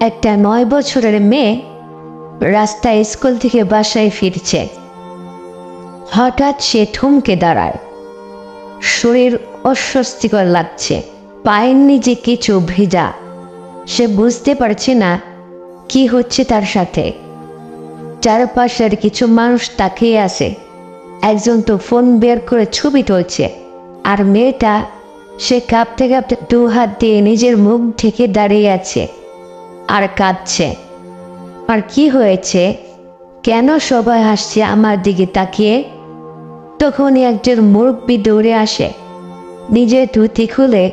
একটা 9 বছরের মেয়ে রাস্তায় স্কুল থেকে বাসায় ফিরছে। হঠাৎ সে থমকে দাঁড়ায়। শরীর অস্বস্তিকর লাগছে, পায়ের নিচে কিছু ভেজা। সে বুঝতে পারছে না কি হচ্ছে তার সাথে। চারপাশের কিছু মানুষ তাকিয়ে আছে। একজন তো ফোন বের করে ছবি তুলছে, আর মেয়েটা সে কাঁপতে কাঁপতে 2 হাত দিয়ে নিজের মুখ ঢেকে দাঁড়িয়ে আছে আর কাঁদছে। আর কি হয়েছে, কেন সবাই হাসছে আমার দিকে তাকিয়ে? তখনই একজন মুরব্বি দৌড়ে আসে, নিজের ধুতি খুলে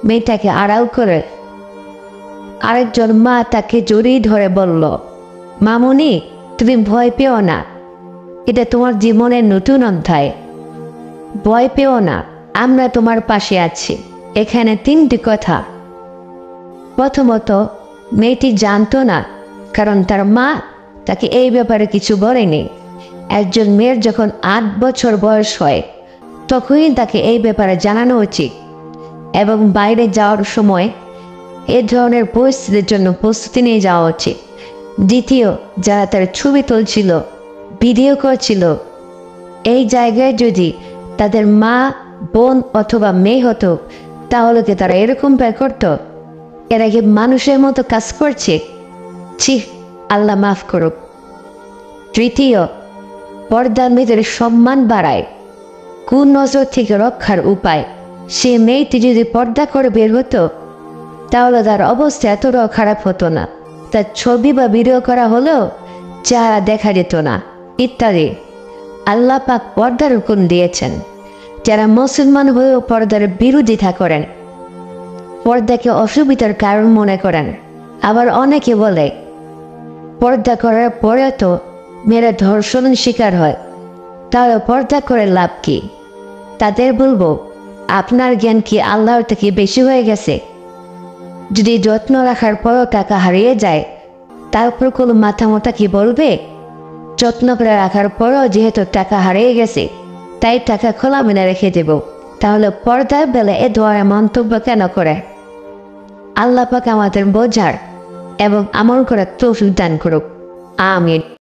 মেয়েটাকে আড়াল করে। আরেকজন মা তাকে জড়িয়ে ধরে বলল, মামুনি, তুমি ভয় পেও না, এটা তোমার জীবনের নতুন অধ্যায়। ভয় পেও না, আমরা তোমার পাশে আছি। এখানে 3টি কথা। প্রথমত, মেয়েটি জানতো না, কারণ তার মা তাকে এই ব্যাপারে কিছু বলেনি। একজন মেয়ের যখন 8 বছর বয়স হয় তখনই তাকে এই ব্যাপারে জানানো উচিত, এবং বাইরে যাওয়ার সময় এ ধরনের পরিস্থিতির জন্য প্রস্তুতি নিয়ে যাওয়া উচিত। দ্বিতীয়, যারা তার ছবি তুলছিল, ভিডিও করছিল, এই জায়গায় যদি তাদের মা, বোন অথবা মেয়ে হতো, তাহলে কি তারা এরকম ব্যয় করতো? এরা কি মানুষের মতো কাজ করছে? ছি, আল্লাহ মাফ করুক। তৃতীয়, পর্দার মেয়েদের সম্মান বাড়ায়, কুনজর থেকে রক্ষার উপায়। সে মেয়েটি যদি পর্দা করে বের হতো, তাহলে তার অবস্থা এতটাও খারাপ হতো না। তার ছবি বা ভিডিও করা হলেও চেহারা দেখা যেত না, ইত্যাদি। আল্লাহ পাক পর্দার হুকুম দিয়েছেন। যারা মুসলমান হয়েও পর্দার বিরোধিতা করেন, পর্দাকে অসুবিধার কারণ মনে করেন। আবার অনেকে বলে, পর্দা করার পরে তো মেয়েরা ধর্ষণের শিকার হয়, তাহলে পর্দা করে লাভ কি? তাদের বলবো, আপনার জ্ঞান কি আল্লাহর থেকে বেশি হয়ে গেছে? যদি যত্ন রাখার পরও টাকা হারিয়ে যায়, তারপর কোনো মাথা মোটা কি বলবে? যত্ন করে রাখার পরও যেহেতু টাকা হারিয়ে গেছে, তাই টাকা খোলা মেনে রেখে দেব। তাহলে পর্দার বেলা এ ধরনের মন্তব্য কেন করে? আল্লাহ পাক আমাদের বোঝার এবং আমল করার তৌফিক দান করুক। আমিন।